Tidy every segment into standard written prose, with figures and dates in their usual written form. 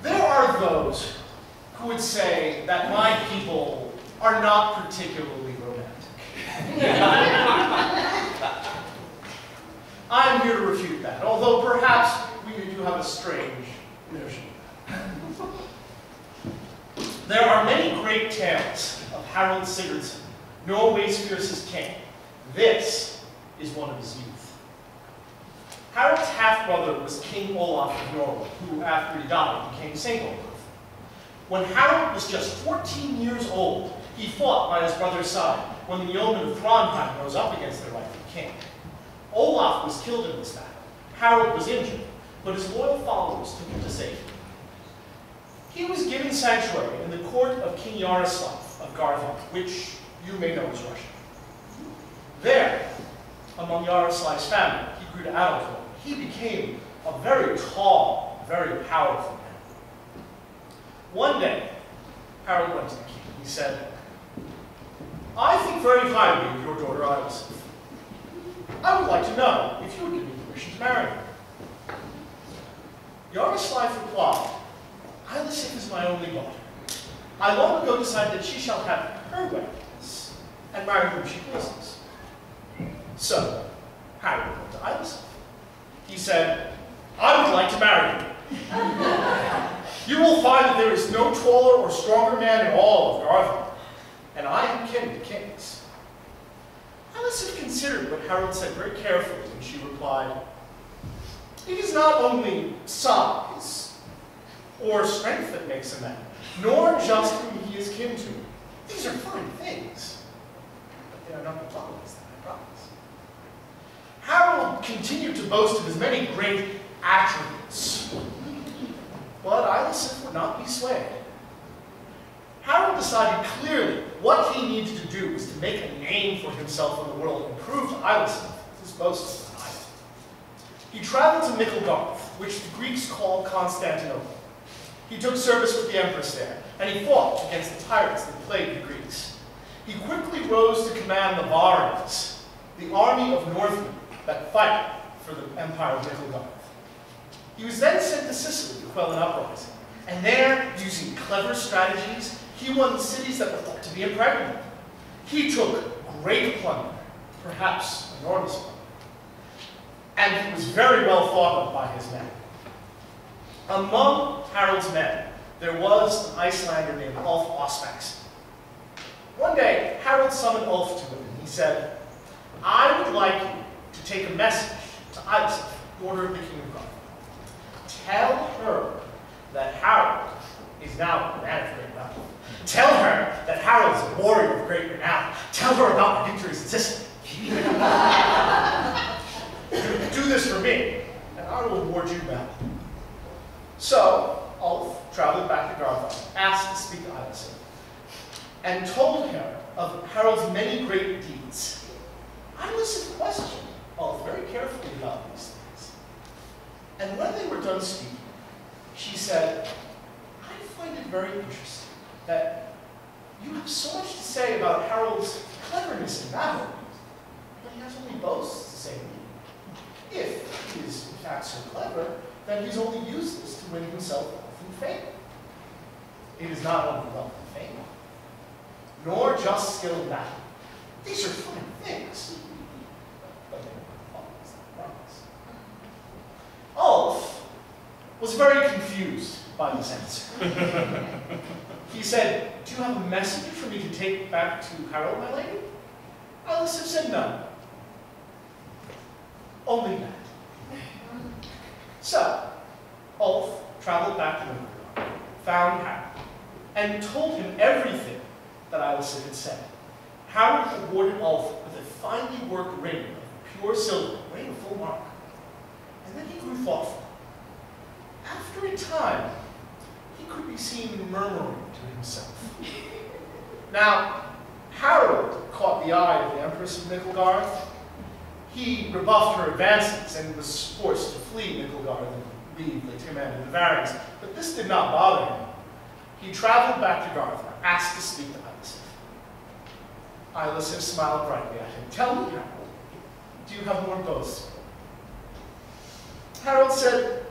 There are those who would say that my people are not particularly romantic. I'm here to refute that, although perhaps we do have a strange notion. There are many great tales of Harald Sigurdarson, Norway's fiercest king. This is one of his youth. Harald's half-brother was King Olaf of Norway, who, after he died, became Saint Olaf. When Harald was just 14 years old, he fought by his brother's side when the yeomen of Trondheim rose up against their rightful king. Olaf was killed in this battle. Harald was injured, but his loyal followers took him to safety. He was given sanctuary in the court of King Yaroslav of Garthar, which you may know as Russia. There, among Yaroslav's family, he grew to adulthood. He became a very tall, very powerful man. One day, Harald went to the king. He said, "I think very highly of your daughter Ellisif. I would like to know if you would give me permission to marry her." Yaroslav replied, "Ellisif is my only daughter. I long ago decided that she shall have her way and marry whom she pleases." So, Harald went to Ellisif. He said, "I would like to marry you. You will find that there is no taller or stronger man in all of Garthar, and I am kin to kings." Ellisif considered what Harald said very carefully, and she replied, "It is not only size or strength that makes a man, nor just whom he is kin to. These are fine things, but they are not the problems that I promise." Harald continued to boast of his many great attributes, but Ellisif would not be swayed. Harald decided clearly what he needed to do was to make a name for himself in the world and prove to Ellisif that his boast was not idle. He traveled to Micklegarth, which the Greeks called Constantinople. He took service with the empress there, and he fought against the pirates that plagued the Greeks. He quickly rose to command the Varans, the army of Northmen that fight for the empire of Micklegarth. He was then sent to Sicily to quell an uprising, and there, using clever strategies, he won the cities that were thought to be impregnable. He took great plunder, perhaps enormous plunder, and he was very well thought of by his men. Among Harald's men, there was an Icelander named Ulf Ospax. One day, Harald summoned Ulf to him, and he said, "I would like you to take a message to Ellisif, daughter of the king of Garthar. Tell her that Harald is now a man of great wealth. Tell her that Harald is a warrior of great renown. Tell her about my victories in Sicily. Do this for me, and I will reward you well." So, Ulf traveled back to Garthar, asked to speak to Ellisif, and told her of Harald's many great deeds. Ellisif questioned Ulf very carefully about these things. And when they were done speaking, she said, "I find it very interesting that you have so much to say about Harald's cleverness in battle, but he has only boasts to say to me. If he is in fact so clever, then he's only used this to win himself wealth and fame. It is not only wealth and fame, nor just skill in battle. These are fine things, but they are problems that promise." Ulf was very confused by this answer. He said, "Do you have a message for me to take back to Harald, my lady?" Ellisif said, "No. Only that." So, Ulf traveled back to Micklegarth, found Harald, and told him everything that Ellisif had said. Harald awarded Ulf with a finely worked ring of pure silver, weighing a full mark. And then he grew thoughtful. After a time, he could be seen murmuring to himself. Now, Harald caught the eye of the Empress of Micklegarth. He rebuffed her advances and was forced to flee Micklegarth and leave the command of the Varans. But this did not bother him. He traveled back to Garthar, asked to speak to Ellisif. Ellisif smiled brightly at him. "Tell me, Harald, do you have more boasts?" Harald said,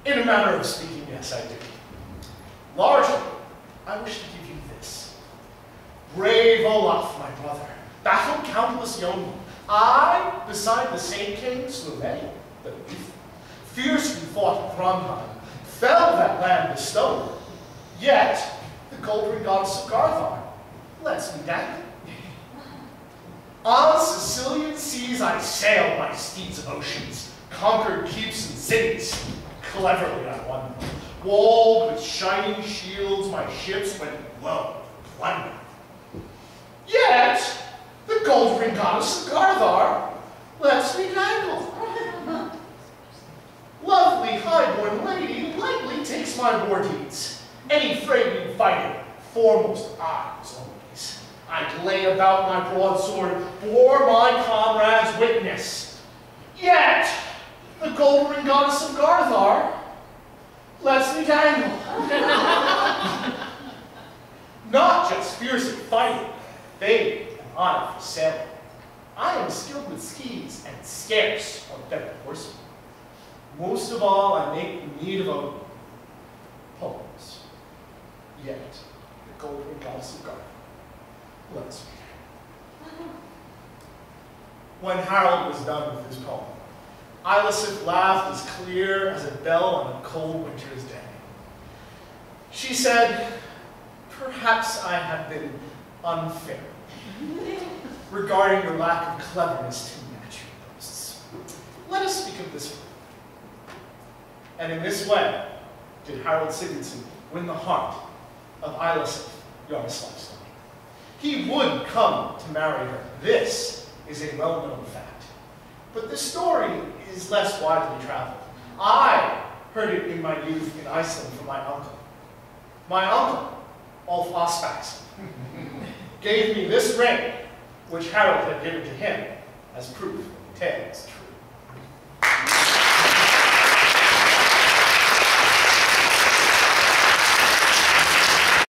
In a manner of speaking, yes, I do. Largely, I wish to give you this. Brave Olaf, my brother, battled countless yeomen. I, beside the same king, slew many, but youth. Fiercely fought Thrandheim, fell that land bestowed. Yet, the gold-ring goddess of Garthar lets me dangle. On Sicilian seas I sailed my steeds of oceans, conquered keeps and cities. Cleverly I won them. Walled with shining shields, my ships went low, plunder. Yet, the gold-ring goddess of Garthar lets me dangle. Lovely high-born lady lightly takes my war deeds. Any fray we fighting, foremost I was always. I'd lay about my broadsword, bore my comrades witness. Yet, the gold-ring goddess of Garthar lets me dangle. Not just fierce at fighting, famed and I for sailing. I am skilled with skis and scarce on feathered horsemen. Most of all, I make the mead of oak poems. Yet, the gold-ring goddess of Garthar lets me dangle. When Harald was done with his poem, Ellisif laughed as clear as a bell on a cold winter's day. She said, perhaps I have been unfair regarding your lack of cleverness to match your boasts. Let us speak of this. And in this way did Harald Sigurdsson win the heart of Ellisif Jarlslavsson. He would come to marry her. This is a well-known fact. But this story is less widely traveled. I heard it in my youth in Iceland from my uncle. My uncle, Ulf Ospaksson, gave me this ring, which Harald had given to him, as proof that the tale is true.